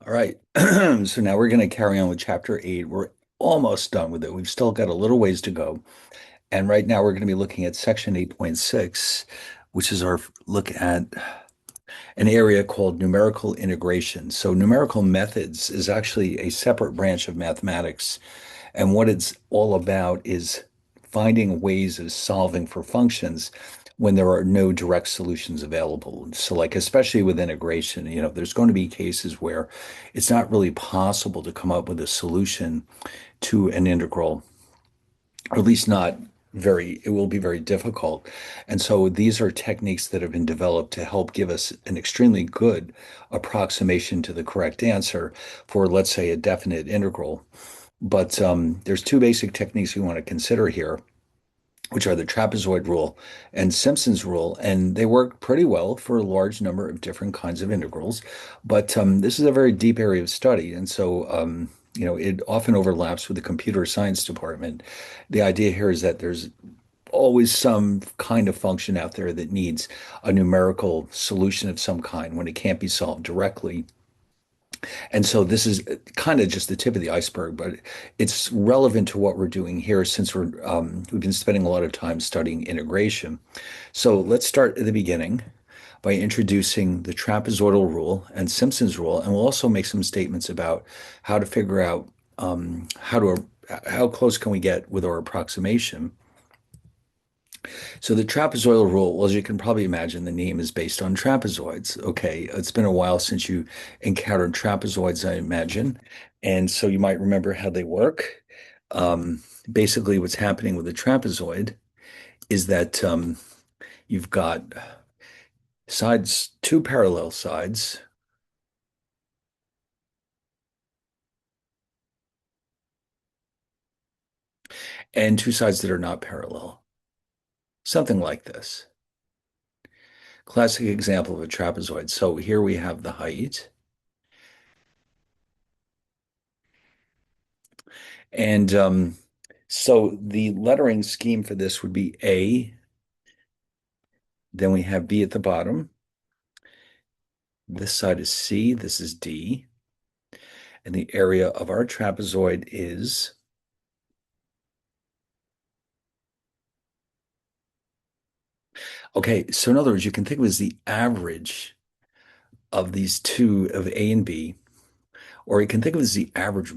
All right. So now we're going to carry on with chapter 8. We're almost done with it. We've still got a little ways to go. And right now we're going to be looking at section 8.6, which is our look at an area called numerical integration. So numerical methods is actually a separate branch of mathematics. And what it's all about is finding ways of solving for functions when there are no direct solutions available. So, like, especially with integration, there's going to be cases where it's not really possible to come up with a solution to an integral, or at least not it will be very difficult. And so these are techniques that have been developed to help give us an extremely good approximation to the correct answer for, let's say, a definite integral. But there's two basic techniques we want to consider here, which are the trapezoid rule and Simpson's rule, and they work pretty well for a large number of different kinds of integrals. But this is a very deep area of study, and so it often overlaps with the computer science department. The idea here is that there's always some kind of function out there that needs a numerical solution of some kind when it can't be solved directly. And so this is kind of just the tip of the iceberg, but it's relevant to what we're doing here since we've been spending a lot of time studying integration. So let's start at the beginning by introducing the trapezoidal rule and Simpson's rule, and we'll also make some statements about how to figure out how close can we get with our approximation. So the trapezoidal rule, well, as you can probably imagine, the name is based on trapezoids. Okay, it's been a while since you encountered trapezoids, I imagine, and so you might remember how they work. Basically, what's happening with a trapezoid is that you've got sides, two parallel sides, and two sides that are not parallel. Something like this. Classic example of a trapezoid. So here we have the height. And so the lettering scheme for this would be A, then we have B at the bottom. This side is C, this is D. And the area of our trapezoid is, okay, so in other words, you can think of it as the average of these two, of A and B, or you can think of it as the average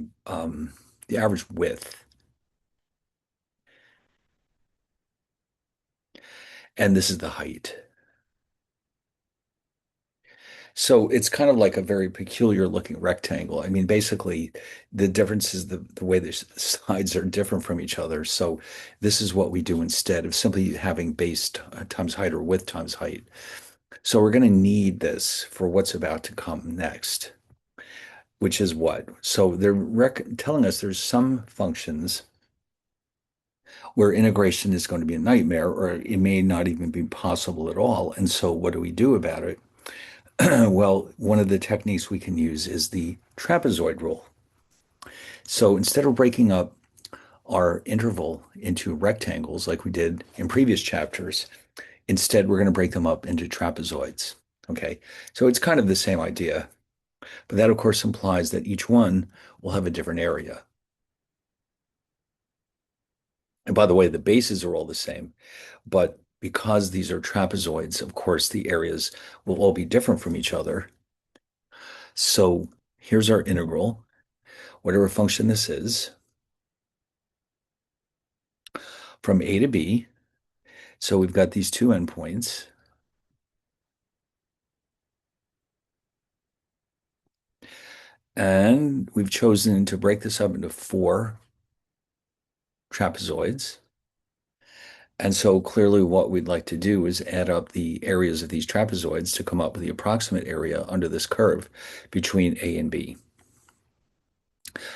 width. And this is the height. So it's kind of like a very peculiar looking rectangle. I mean, basically, the difference is the way the sides are different from each other. So this is what we do instead of simply having base times height or width times height. So we're going to need this for what's about to come next, which is what? So they're telling us there's some functions where integration is going to be a nightmare, or it may not even be possible at all. And so what do we do about it? Well, one of the techniques we can use is the trapezoid rule. So instead of breaking up our interval into rectangles like we did in previous chapters, instead we're going to break them up into trapezoids. Okay, so it's kind of the same idea, but that of course implies that each one will have a different area. And by the way, the bases are all the same, but because these are trapezoids, of course, the areas will all be different from each other. So here's our integral, whatever function this is, from A to B. So we've got these two endpoints. And we've chosen to break this up into four trapezoids. And so clearly what we'd like to do is add up the areas of these trapezoids to come up with the approximate area under this curve between A and B.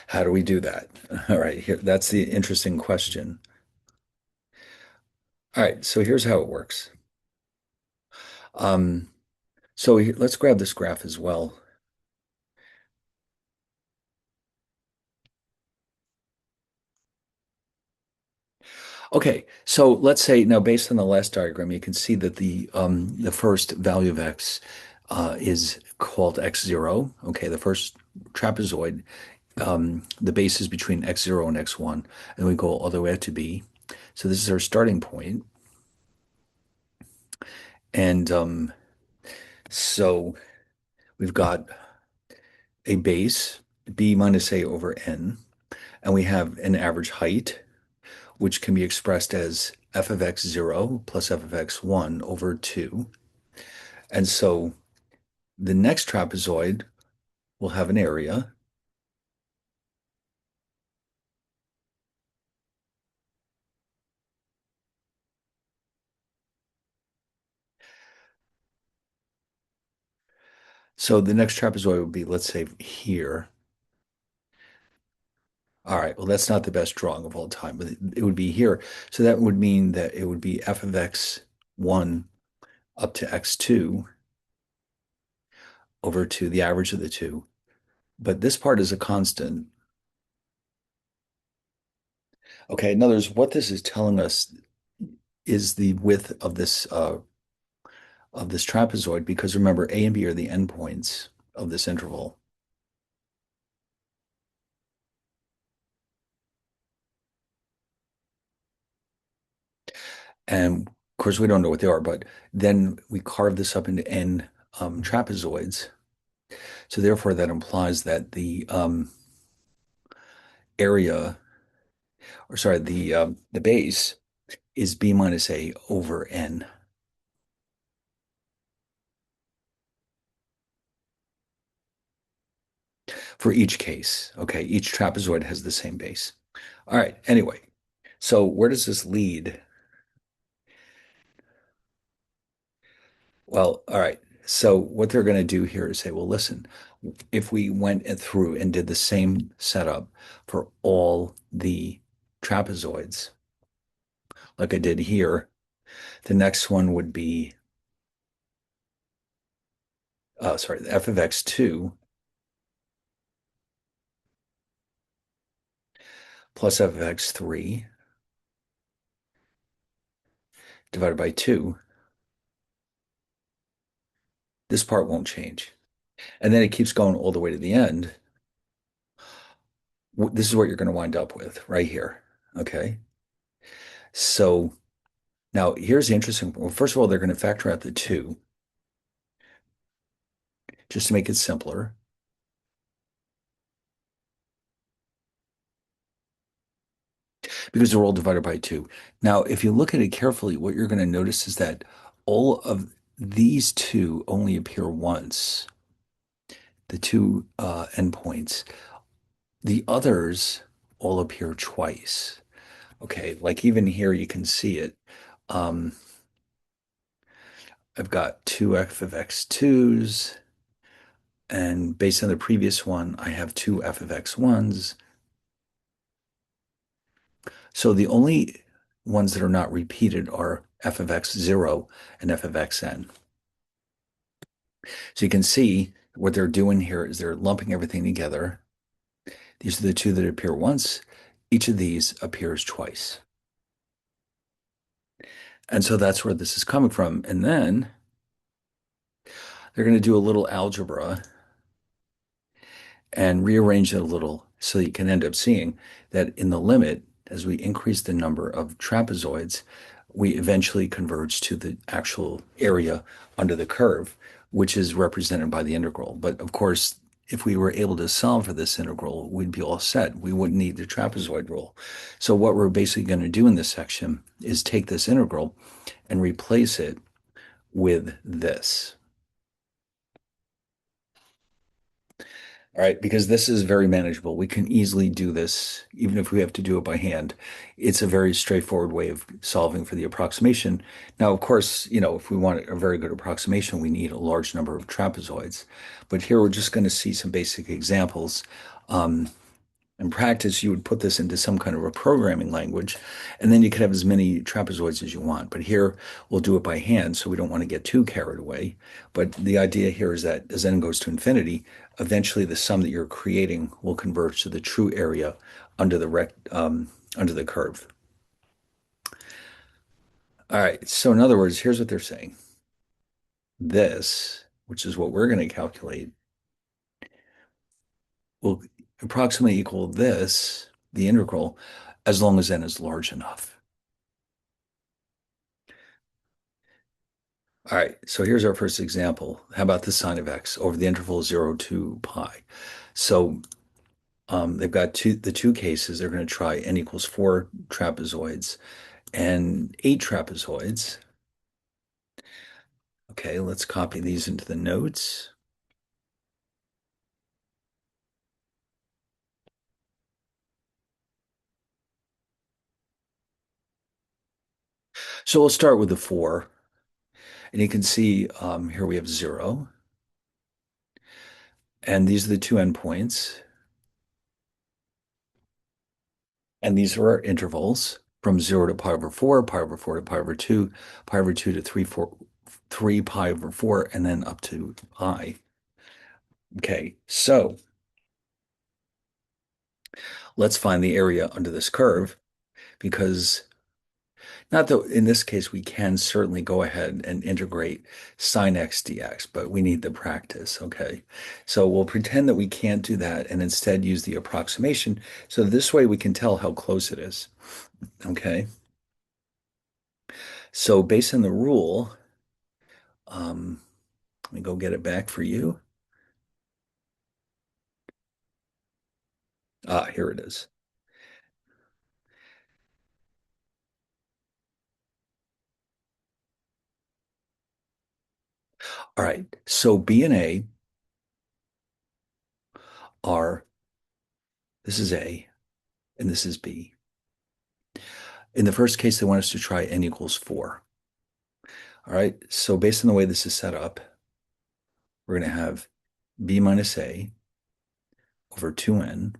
How do we do that? All right, here, that's the interesting question. All right, so here's how it works. Um, so let's grab this graph as well. Okay, so let's say now based on the last diagram, you can see that the first value of x is called x0. Okay, the first trapezoid, the base is between x0 and x1, and we go all the way up to b. So this is our starting point. And so we've got a base, b minus a over n, and we have an average height, which can be expressed as f of x0 plus f of x1 over 2. And so the next trapezoid will have an area. So the next trapezoid would be, let's say, here. All right, well, that's not the best drawing of all time, but it would be here. So that would mean that it would be f of x1 up to x2 over 2, the average of the two. But this part is a constant. Okay, in other words, what this is telling us is the width of this trapezoid, because remember, A and B are the endpoints of this interval. And of course, we don't know what they are, but then we carve this up into n trapezoids. So therefore, that implies that the area, or sorry, the base is b minus a over n for each case. Okay, each trapezoid has the same base. All right, anyway, so where does this lead? Well, all right. So what they're going to do here is say, well, listen, if we went through and did the same setup for all the trapezoids, like I did here, the next one would be, sorry, the f of x2 plus f of x3 divided by 2. This part won't change. And then it keeps going all the way to the end. This is what you're going to wind up with right here. Okay. So now here's the interesting. Well, first of all, they're going to factor out the 2 just to make it simpler. Because they're all divided by 2. Now, if you look at it carefully, what you're going to notice is that all of these two only appear once, the two endpoints. The others all appear twice. Okay, like even here, you can see it. Um, I've got two f of x2s, and based on the previous one, I have two f of x1s. So the only ones that are not repeated are f of x0 and f of xn. So you can see what they're doing here is they're lumping everything together. These are the two that appear once. Each of these appears twice. And so that's where this is coming from. And then they're going to do a little algebra and rearrange it a little so you can end up seeing that in the limit, as we increase the number of trapezoids, we eventually converge to the actual area under the curve, which is represented by the integral. But of course, if we were able to solve for this integral, we'd be all set. We wouldn't need the trapezoid rule. So what we're basically going to do in this section is take this integral and replace it with this. All right, because this is very manageable. We can easily do this, even if we have to do it by hand. It's a very straightforward way of solving for the approximation. Now, of course, if we want a very good approximation, we need a large number of trapezoids. But here we're just going to see some basic examples. Um, in practice, you would put this into some kind of a programming language, and then you could have as many trapezoids as you want. But here, we'll do it by hand, so we don't want to get too carried away. But the idea here is that as n goes to infinity, eventually the sum that you're creating will converge to the true area under under the curve. All right, so in other words, here's what they're saying. This which is what we're going to calculate, will approximately equal this, the integral, as long as n is large enough. All right, so here's our first example. How about the sine of x over the interval 0 to pi? So they've got the two cases. They're going to try n equals 4 trapezoids and 8 trapezoids. Okay, let's copy these into the notes. So we'll start with the 4. And you can see here we have 0. And these are the two endpoints. And these are our intervals from 0 to pi over 4, pi over 4 to pi over 2, pi over 2 to 3 pi over 4, and then up to pi. Okay, so let's find the area under this curve because not that in this case we can certainly go ahead and integrate sine x dx, but we need the practice, okay? So we'll pretend that we can't do that and instead use the approximation. So this way we can tell how close it is, okay? So based on the rule, let me go get it back for you. Ah, here it is. All right, so B and A are, this is A and this is B. In the first case, they want us to try n equals 4. All right, so based on the way this is set up, we're going to have B minus A over 2n.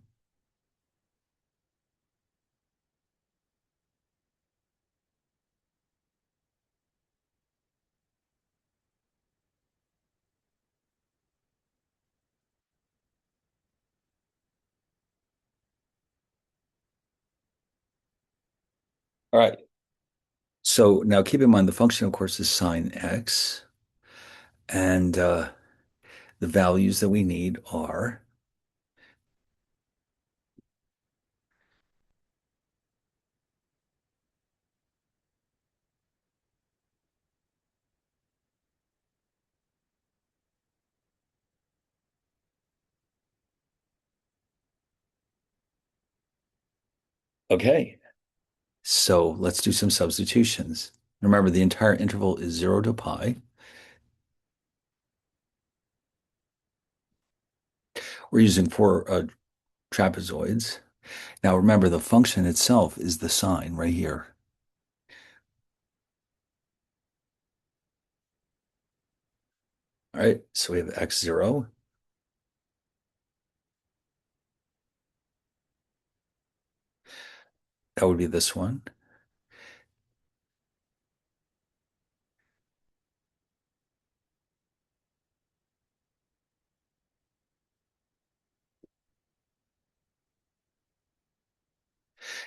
All right. So now keep in mind the function, of course, is sine x. And the values that we need are, okay. So let's do some substitutions. Remember, the entire interval is 0 to pi. We're using 4 trapezoids. Now remember, the function itself is the sine right here. All right, so we have x0. That would be this one.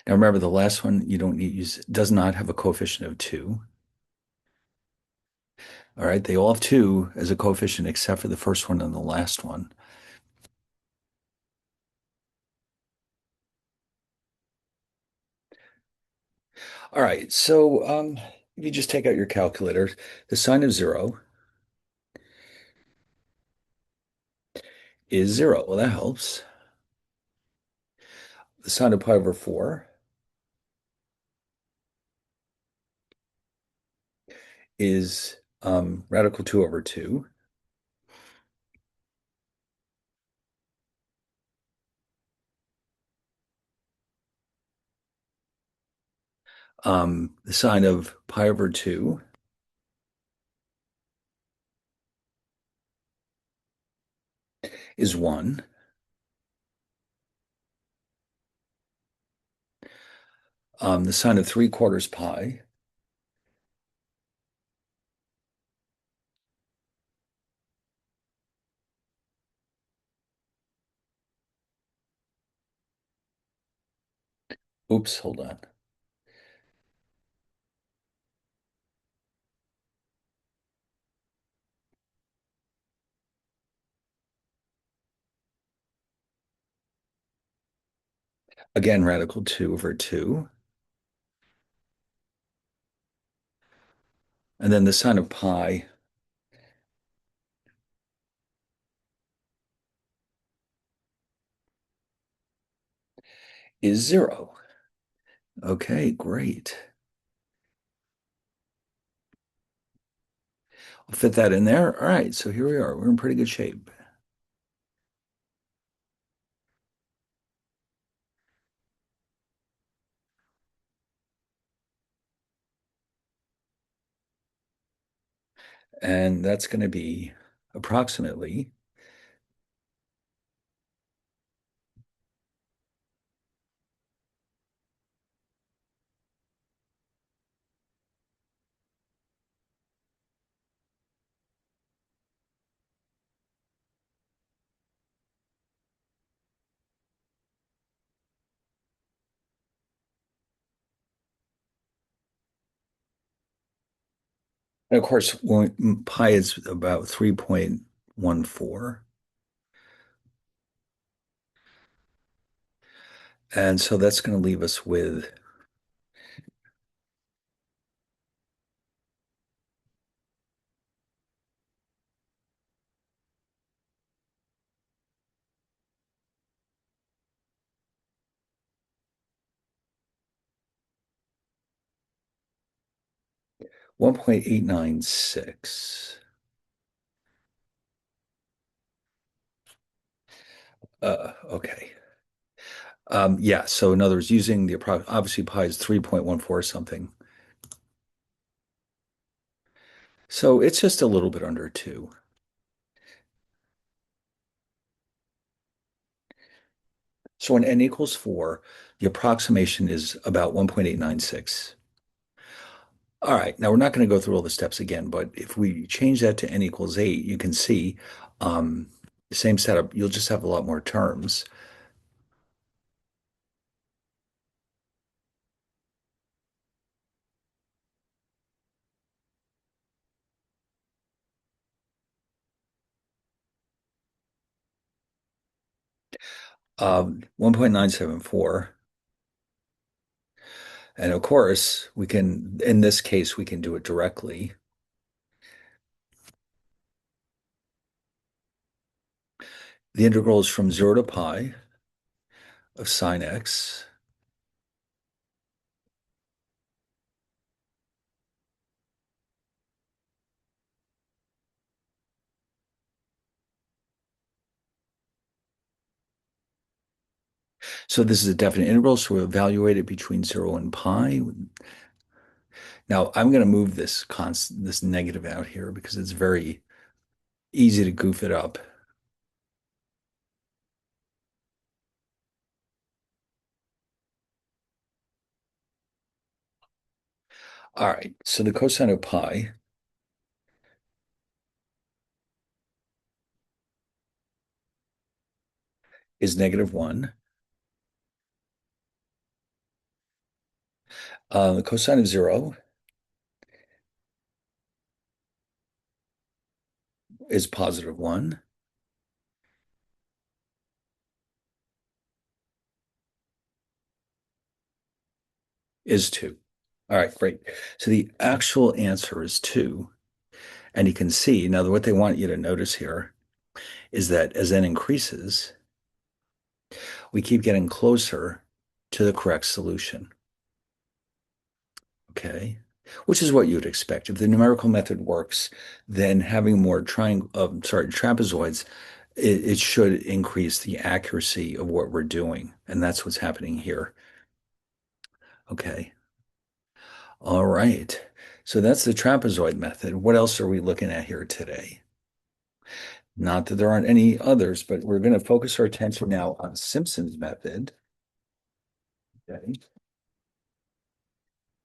Now remember, the last one you don't need use does not have a coefficient of 2. All right, they all have 2 as a coefficient except for the first one and the last one. All right, so if you just take out your calculator, the sine of 0 is 0. Well, that helps. The sine of pi over 4 is radical 2 over 2. The sine of pi over 2 is 1. The sine of 3/4 pi oops, hold on. Again, radical 2 over 2. And then the sine of pi is 0. Okay, great. I'll fit that in there. All right, so here we are. We're in pretty good shape. And that's going to be approximately And of course, when pi is about 3.14. And so that's going to leave us with 1.896. Okay. Yeah, so in other words, using obviously pi is 3.14 something. So it's just a little bit under 2. So when n equals 4, the approximation is about 1.896. All right, now we're not going to go through all the steps again, but if we change that to n equals 8, you can see um, the same setup. You'll just have a lot more terms. 1.974. And of course, we can, in this case, we can do it directly. The integral is from 0 to pi of sine x. So this is a definite integral, so we'll evaluate it between 0 and pi. Now I'm going to move this negative out here because it's very easy to goof it up. All right, so the cosine of pi is -1. The cosine of 0 is +1, is 2. All right, great. So the actual answer is 2. And you can see now what they want you to notice here is that as n increases, we keep getting closer to the correct solution. Okay. Which is what you'd expect. If the numerical method works, then having more trapezoids, it should increase the accuracy of what we're doing. And that's what's happening here. Okay. All right. So that's the trapezoid method. What else are we looking at here today? Not that there aren't any others, but we're going to focus our attention now on Simpson's method. Okay.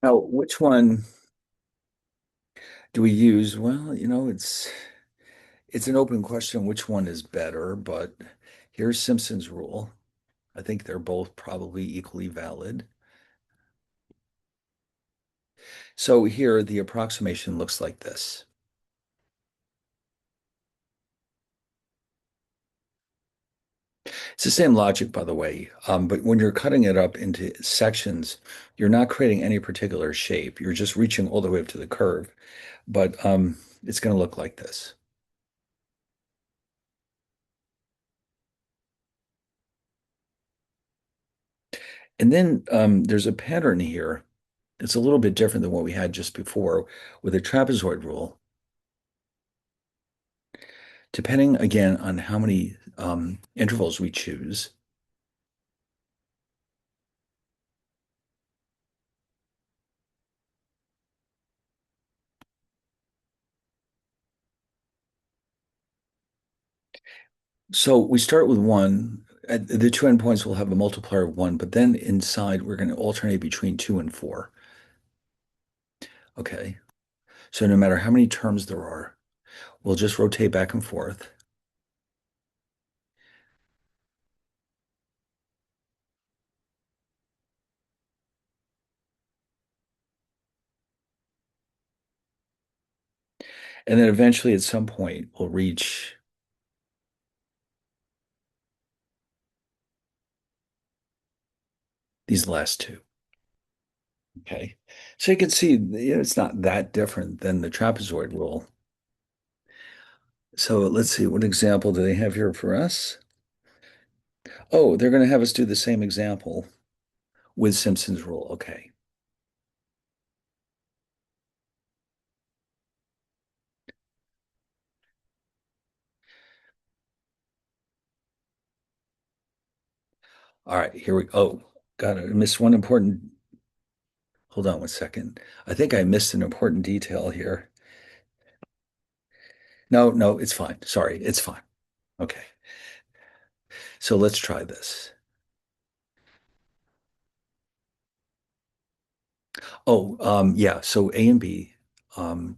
Now, which one do we use? Well, it's an open question which one is better, but here's Simpson's rule. I think they're both probably equally valid. So here the approximation looks like this. It's the same logic, by the way. But when you're cutting it up into sections, you're not creating any particular shape. You're just reaching all the way up to the curve. But it's going to look like this. And then there's a pattern here. It's a little bit different than what we had just before with a trapezoid rule. Depending again on how many intervals we choose. So we start with one. At the two endpoints will have a multiplier of one, but then inside we're going to alternate between two and four. Okay. So no matter how many terms there are, we'll just rotate back and forth. And then eventually at some point we'll reach these last two. Okay. So you can see, it's not that different than the trapezoid rule. So let's see, what example do they have here for us? Oh, they're going to have us do the same example with Simpson's rule. Okay. All right, here we go. Oh, got it. I missed one important. Hold on one second. I think I missed an important detail here. No, no, it's fine. Sorry, it's fine. Okay. So let's try this. Oh, yeah. So A and B,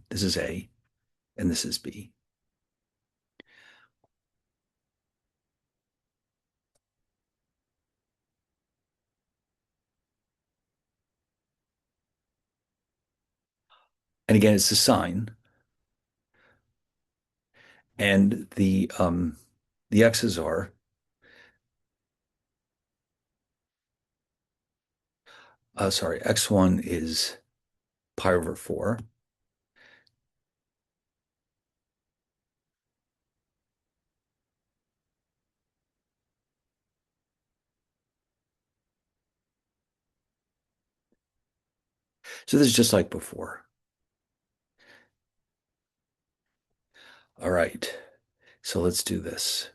this is A and this is B. And again, it's the sine and the x's are, sorry, x1 is pi over 4. So this is just like before. All right. So let's do this.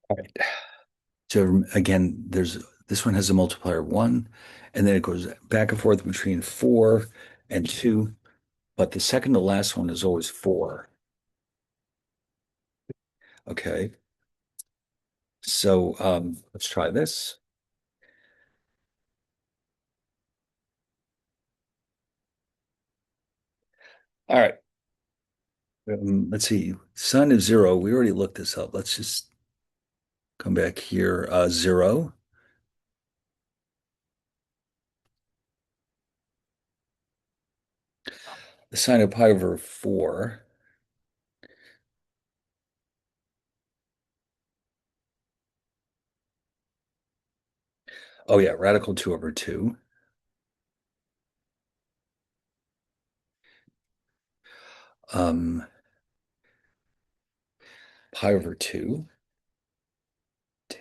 All right. So again, there's this one has a multiplier of 1, and then it goes back and forth between 4 and 2, but the second to last one is always 4. Okay. So let's try this. All right. Let's see. Sine of 0. We already looked this up. Let's just come back here. 0. The sine of pi over 4. Oh, yeah. Radical 2 over 2. Um, Pi over 2. Damn.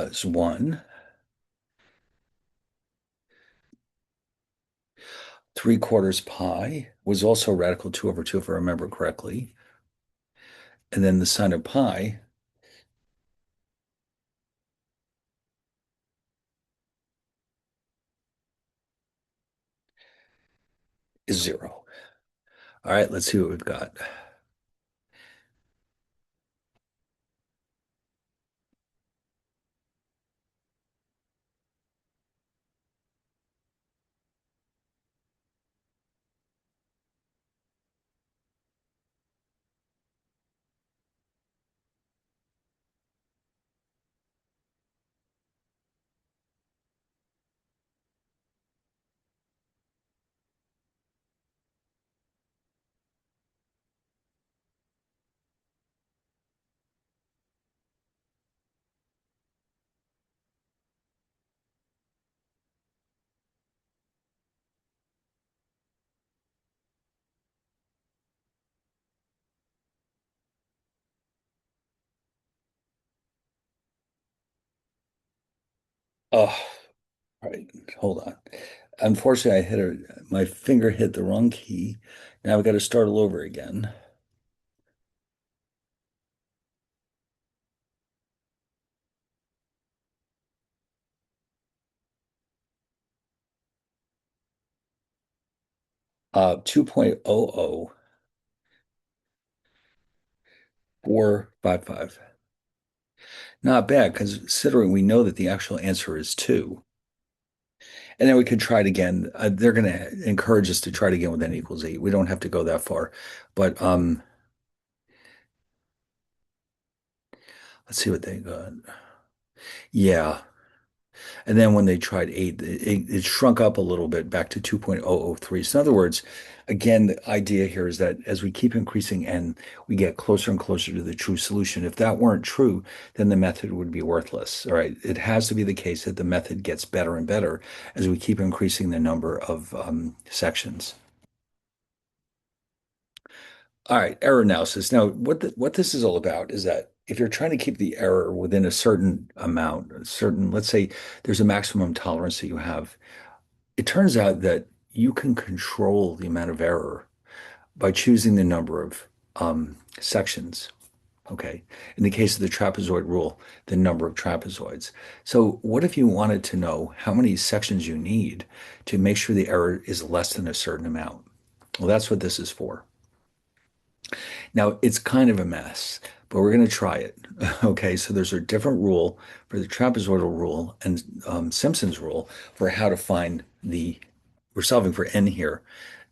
Is 1. 3/4 pi was also radical 2 over 2, if I remember correctly. And then the sine of pi is 0. All right, let's see what we've got. Oh, all right, hold on. Unfortunately, my finger hit the wrong key. Now we got to start all over again. 2.00455. Not bad, considering we know that the actual answer is 2. And then we could try it again. They're going to encourage us to try it again with n equals 8. We don't have to go that far. But let's see what they got. Yeah. And then when they tried 8, it shrunk up a little bit back to 2.003. So in other words, again, the idea here is that as we keep increasing n, we get closer and closer to the true solution. If that weren't true, then the method would be worthless. All right. It has to be the case that the method gets better and better as we keep increasing the number of sections. All right, error analysis. Now, what this is all about is that if you're trying to keep the error within a certain amount, let's say there's a maximum tolerance that you have, it turns out that you can control the amount of error by choosing the number of sections. Okay. In the case of the trapezoid rule, the number of trapezoids. So, what if you wanted to know how many sections you need to make sure the error is less than a certain amount? Well, that's what this is for. Now, it's kind of a mess, but we're going to try it. Okay, so there's a different rule for the trapezoidal rule and Simpson's rule for how to find we're solving for n here,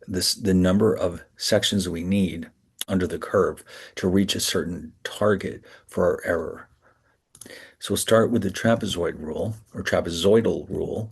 the number of sections we need under the curve to reach a certain target for our error. So we'll start with the trapezoid rule or trapezoidal rule.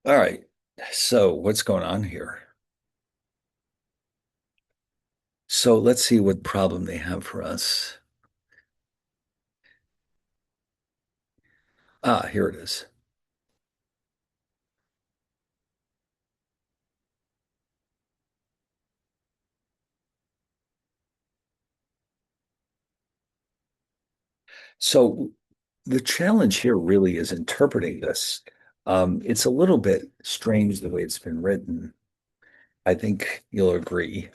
All right, so what's going on here? So let's see what problem they have for us. Ah, here it is. So the challenge here really is interpreting this. It's a little bit strange the way it's been written. I think you'll agree.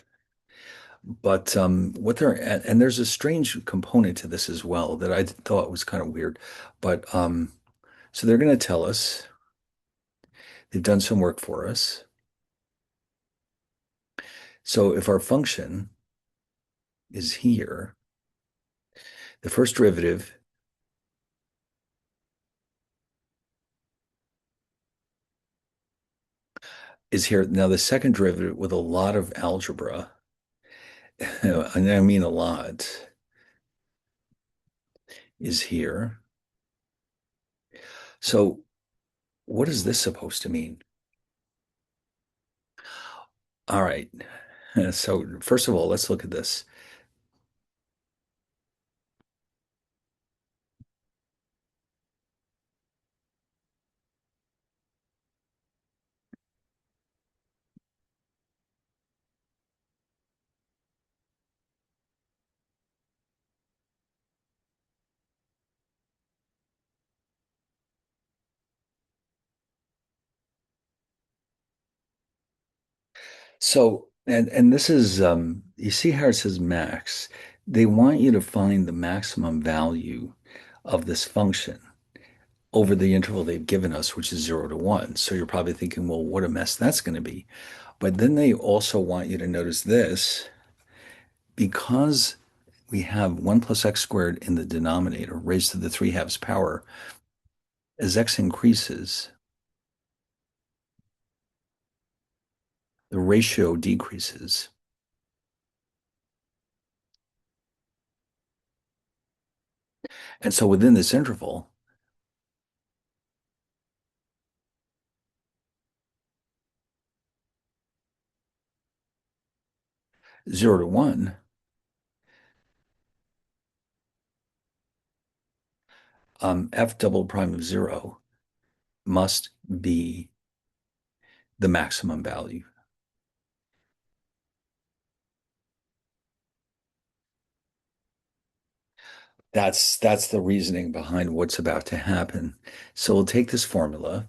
But and there's a strange component to this as well that I thought was kind of weird. But so they're going to tell us they've done some work for us. So if our function is here, the first derivative is here. Now the second derivative with a lot of algebra, and I mean a lot, is here. So what is this supposed to mean? All right. So first of all, let's look at this. So, and this is you see how it says max. They want you to find the maximum value of this function over the interval they've given us, which is 0 to 1. So you're probably thinking, well, what a mess that's going to be. But then they also want you to notice this because we have 1 plus x squared in the denominator raised to the 3 halves power. As x increases, the ratio decreases. And so within this interval, 0 to 1, f double prime of 0 must be the maximum value. That's the reasoning behind what's about to happen. So we'll take this formula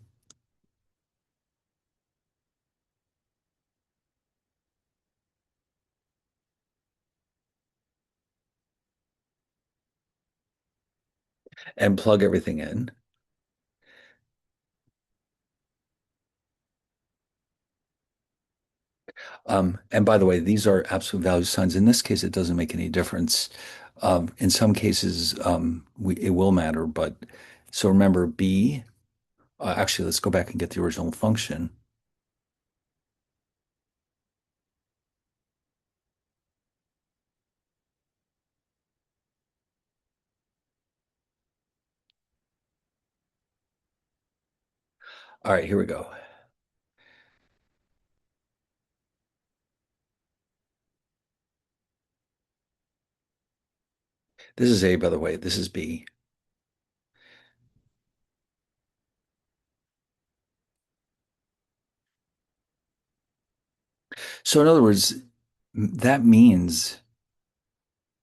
and plug everything in. And by the way, these are absolute value signs. In this case, it doesn't make any difference. In some cases, it will matter, but so remember b, actually, let's go back and get the original function. All right, here we go. This is a, by the way, this is b. So in other words, that means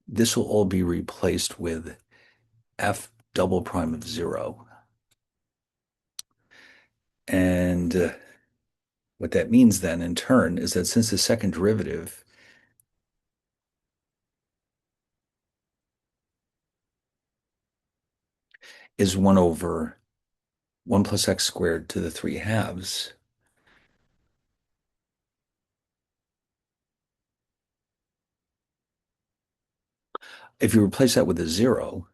this will all be replaced with f double prime of 0. And what that means then in turn is that since the second derivative is 1 over 1 plus x squared to the 3 halves, if you replace that with a 0,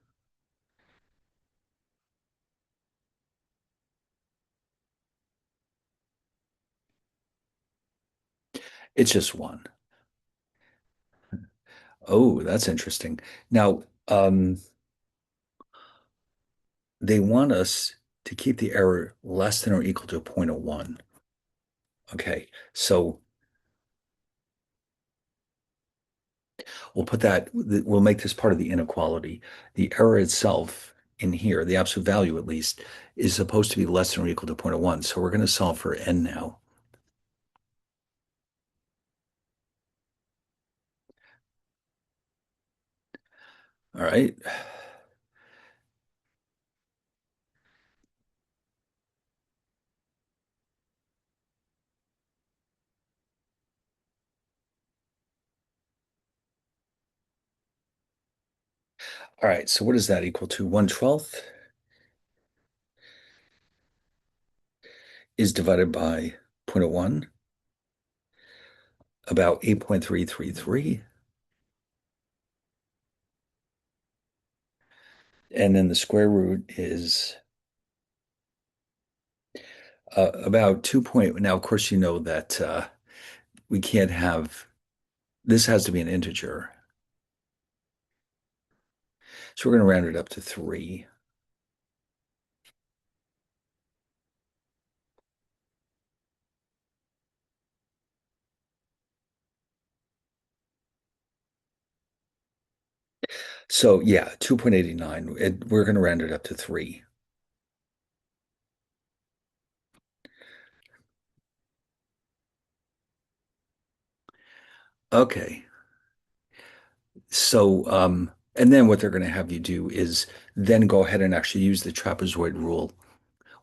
it's just 1. Oh, that's interesting. Now, they want us to keep the error less than or equal to 0.01. Okay, so we'll make this part of the inequality. The error itself in here, the absolute value at least, is supposed to be less than or equal to 0.01. So we're going to solve for n now. All right. All right. So what is that equal to? 1/12 is divided by 0.01, about 8.333. And then the square root is about 2 point. Now, of course, you know that we can't have, this has to be an integer. So we're going to round it up to 3. So yeah, 2.89. We're going to round it up to 3. Okay. So, and then what they're going to have you do is then go ahead and actually use the trapezoid rule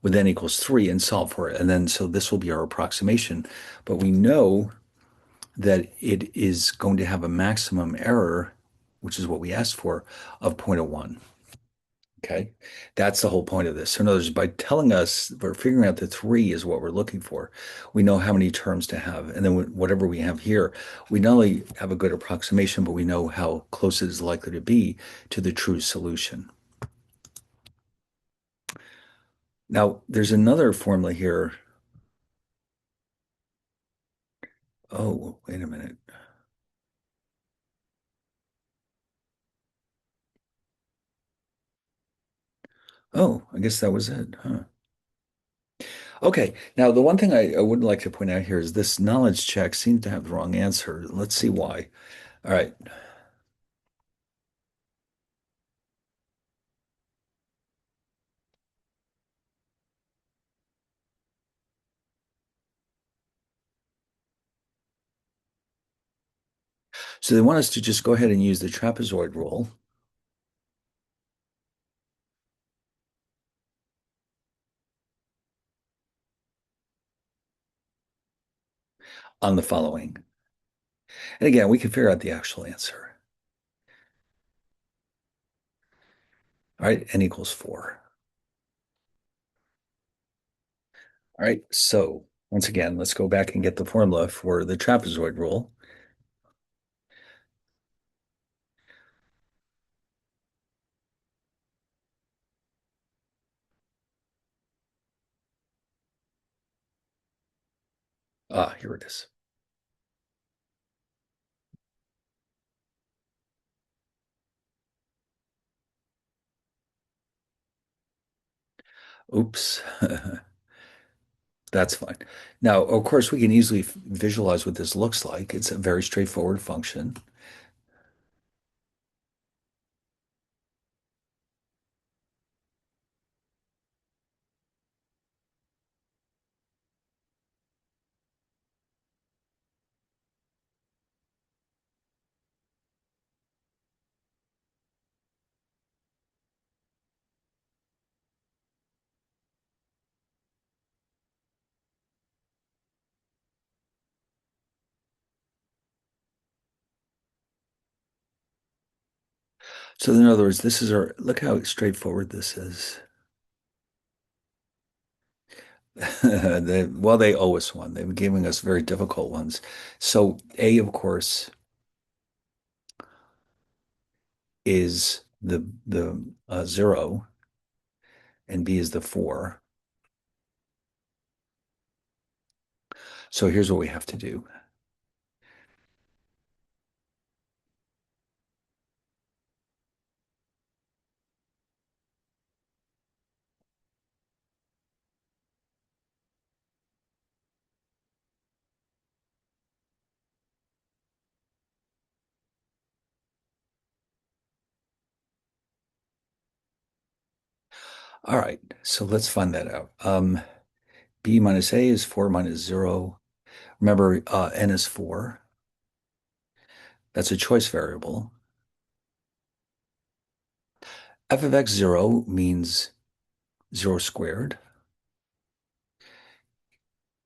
with n equals 3 and solve for it. And then, so this will be our approximation. But we know that it is going to have a maximum error, which is what we asked for, of zero point 0.01. Okay. That's the whole point of this. So in other words, by telling us we're figuring out that three is what we're looking for, we know how many terms to have. And then whatever we have here, we not only have a good approximation, but we know how close it is likely to be to the true solution. Now, there's another formula here. Oh, wait a minute. Oh, I guess that was it, huh? Okay. Now, the one thing I would like to point out here is this knowledge check seems to have the wrong answer. Let's see why. All right. So they want us to just go ahead and use the trapezoid rule on the following. And again, we can figure out the actual answer. All right, n equals 4. All right, so once again, let's go back and get the formula for the trapezoid rule. Ah, here it is. Oops. That's fine. Now, of course, we can easily visualize what this looks like. It's a very straightforward function. So in other words, this is our, look how straightforward this is. Well, they owe us one. They've been giving us very difficult ones. So A, of course, is the 0, and B is the 4. So here's what we have to do. All right, so let's find that out. B minus A is 4 minus 0. Remember, n is 4. That's a choice variable. F of x 0 means 0 squared.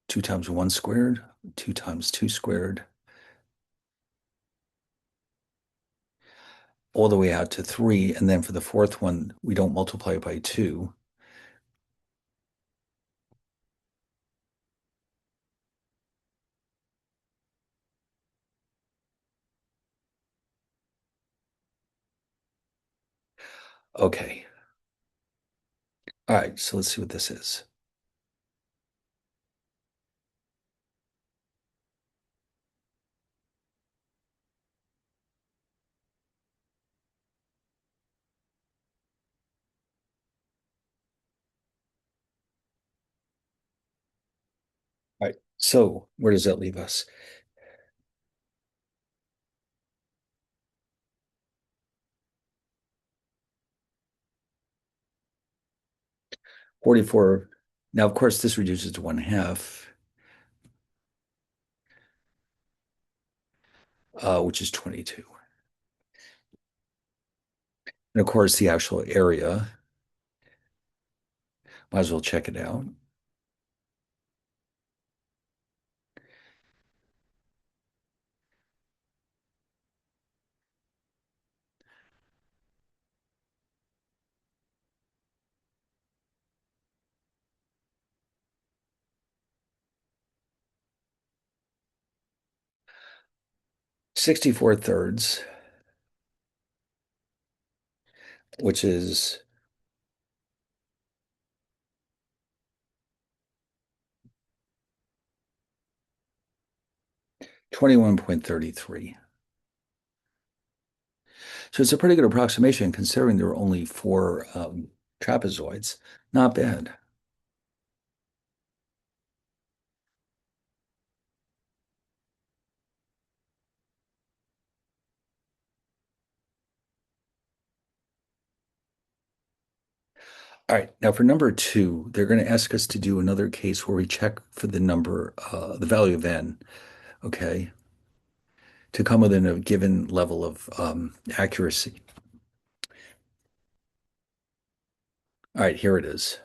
2 times 1 squared, 2 times 2 squared, all the way out to 3. And then for the fourth one, we don't multiply it by 2. Okay. All right, so let's see what this is. All right, so where does that leave us? 44. Now, of course, this reduces to 1/2, which is 22. And of course, the actual area, might as well check it out. 64 thirds, which is 21.33. So it's a pretty good approximation considering there are only four trapezoids. Not bad. All right, now for number two, they're going to ask us to do another case where we check for the number, the value of n, okay, to come within a given level of accuracy. All right, here it is.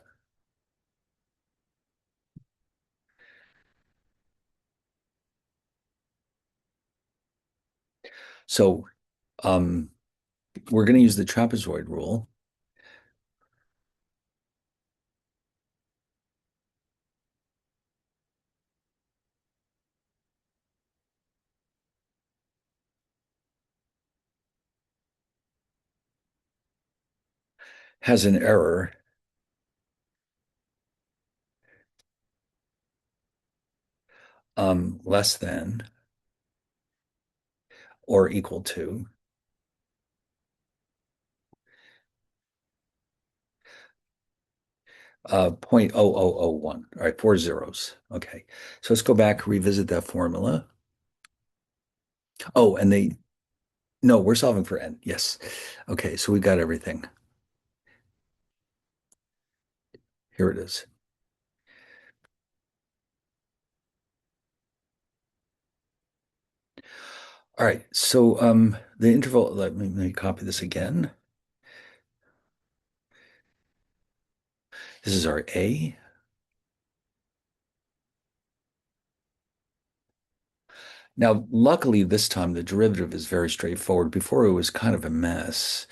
So um, we're going to use the trapezoid rule. Has an error less than or equal to 0.0001. All right, four zeros. Okay, so let's go back, revisit that formula. Oh, and no, we're solving for n. Yes. Okay, so we got everything. Here it is. All right, so the interval, let me copy this again. This is our A. Now, luckily, this time the derivative is very straightforward. Before it was kind of a mess.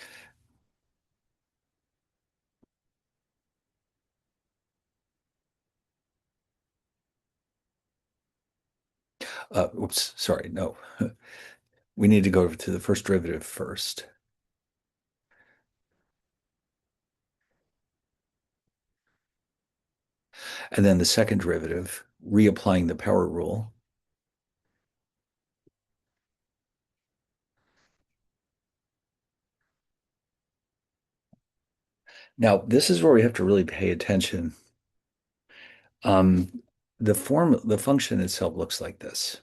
Oops, sorry, no. We need to go to the first derivative first. And then the second derivative, reapplying the power rule. Now, this is where we have to really pay attention. Um, the function itself looks like this.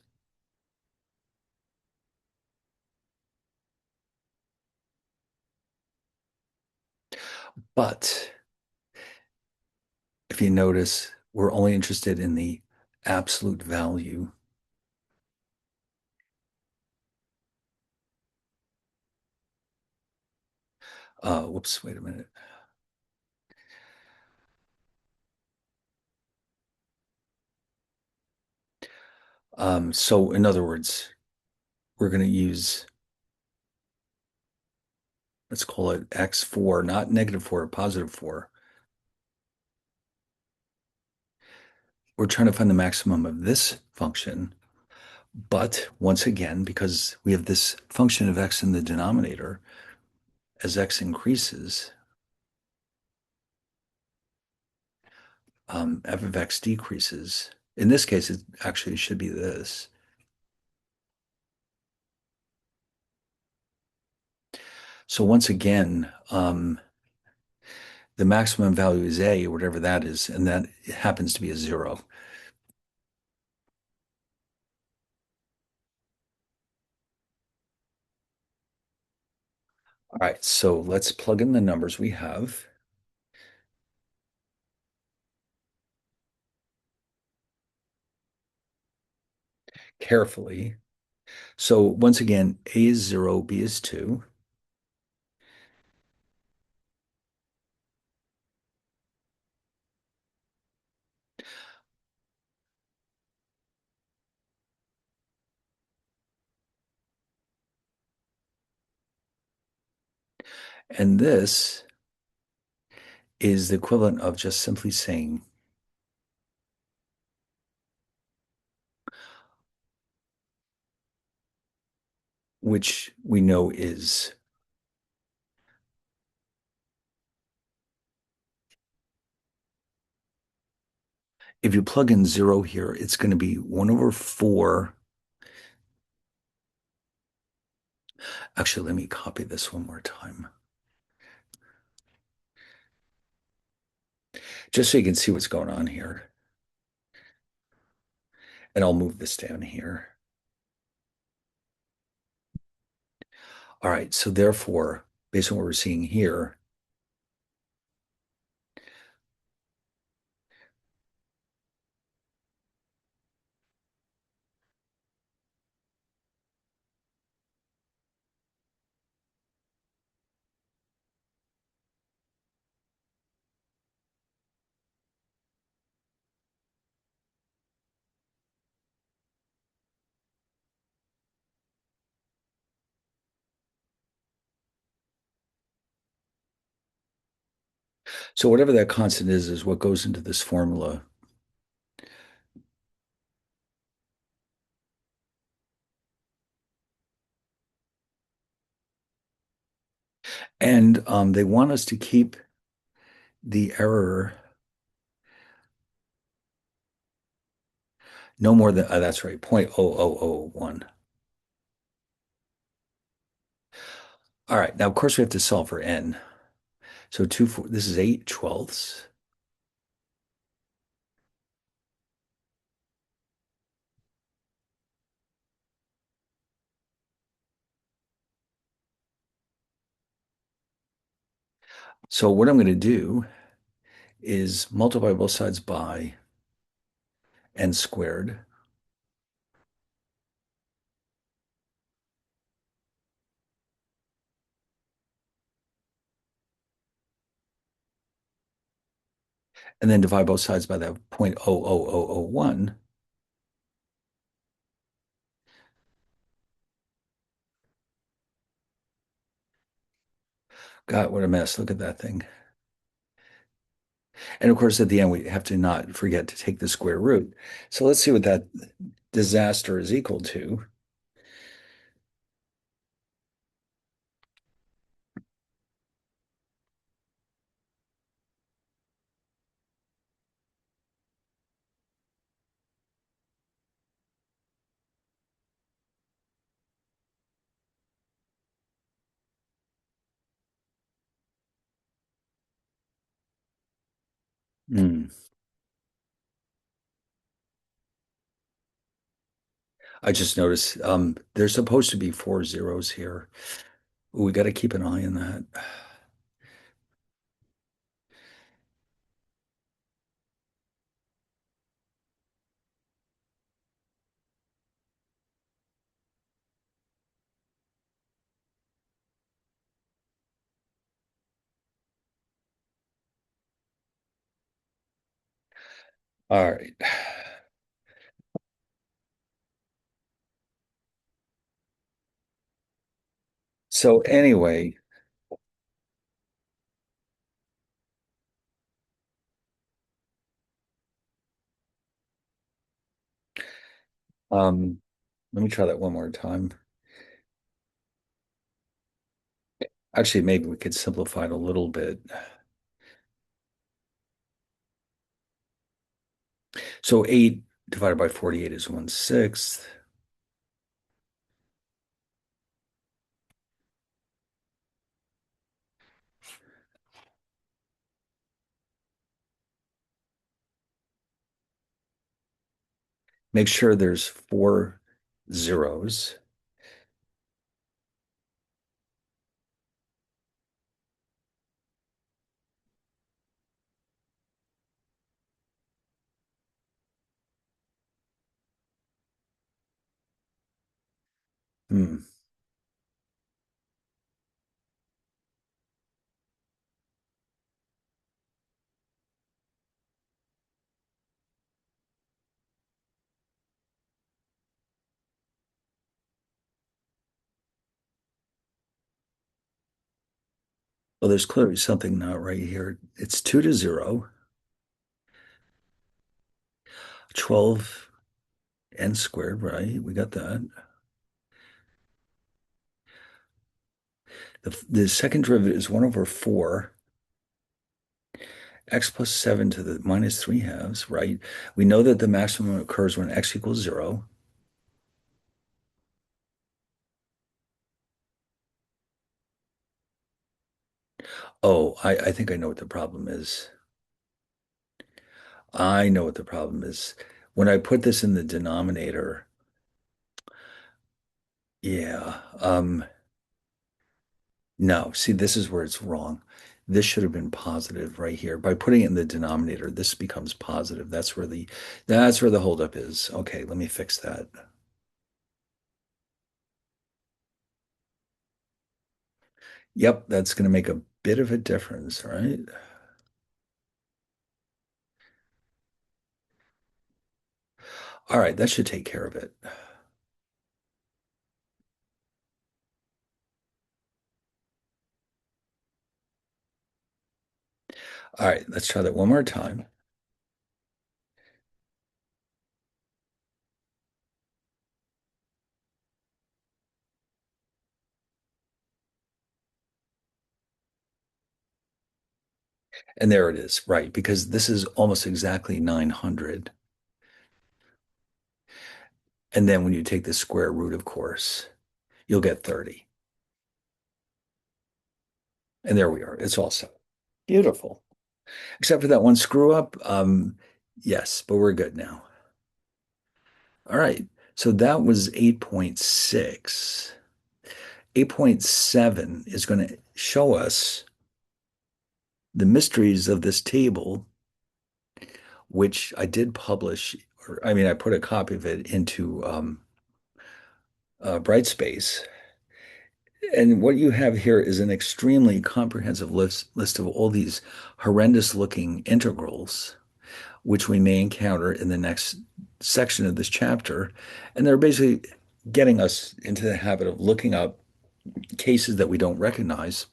But if you notice, we're only interested in the absolute value. Whoops, wait a minute. So in other words, we're going to use, let's call it x4, not -4, +4. We're trying to find the maximum of this function. But once again, because we have this function of x in the denominator, as x increases, f of x decreases. In this case, it actually should be this. So once again, the maximum value is a, whatever that is, and that happens to be a 0. All right, so let's plug in the numbers we have carefully. So once again, a is 0, b is 2. And this is the equivalent of just simply saying which we know is, if you plug in 0 here, it's going to be 1 over 4. Actually, let me copy this one more time, just so you can see what's going on here. And I'll move this down here. All right, so therefore, based on what we're seeing here, so whatever that constant is what goes into this formula. And they want us to keep the error no more than, that's right, 0.0001. All right, now of course we have to solve for n. So this is 8/12. So what I'm going to do is multiply both sides by n squared. And then divide both sides by that 0.00001. God, what a mess. Look at that thing. And of course, at the end, we have to not forget to take the square root. So let's see what that disaster is equal to. Hmm. I just noticed there's supposed to be 4 zeros here. We got to keep an eye on that. All right. So anyway, um, let me try that one more time. Actually, maybe we could simplify it a little bit. So 8 divided by 48 is 1/6. Make sure there's 4 zeros. Hmm. Well, there's clearly something not right here. It's 2 to 0, 12 n squared, right? We got that. The second derivative is 1 over 4, x plus 7 to the minus 3 halves, right? We know that the maximum occurs when x equals 0. Oh, I think I know what the problem is. I know what the problem is. When I put this in the denominator, yeah, no, see, this is where it's wrong. This should have been positive right here. By putting it in the denominator, this becomes positive. That's where the holdup is. Okay, let me fix that. Yep, that's going to make a bit of a difference, right? All right, that should take care of it. All right, let's try that one more time. And there it is, right? Because this is almost exactly 900. And then when you take the square root, of course, you'll get 30. And there we are. It's all set. Beautiful. Except for that one screw up. Yes, but we're good now. All right. So that was 8.6. 8.7 is going to show us the mysteries of this table, which I did publish, or I mean, I put a copy of it into Brightspace. And what you have here is an extremely comprehensive list of all these horrendous looking integrals, which we may encounter in the next section of this chapter. And they're basically getting us into the habit of looking up cases that we don't recognize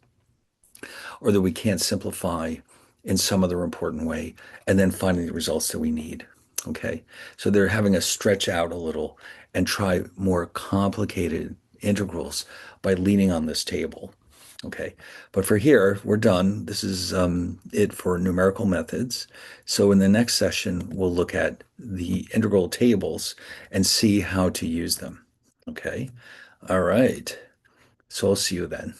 or that we can't simplify in some other important way, and then finding the results that we need. Okay. So they're having us stretch out a little and try more complicated integrals by leaning on this table. Okay. But for here, we're done. This is it for numerical methods. So in the next session, we'll look at the integral tables and see how to use them. Okay. All right. So I'll see you then.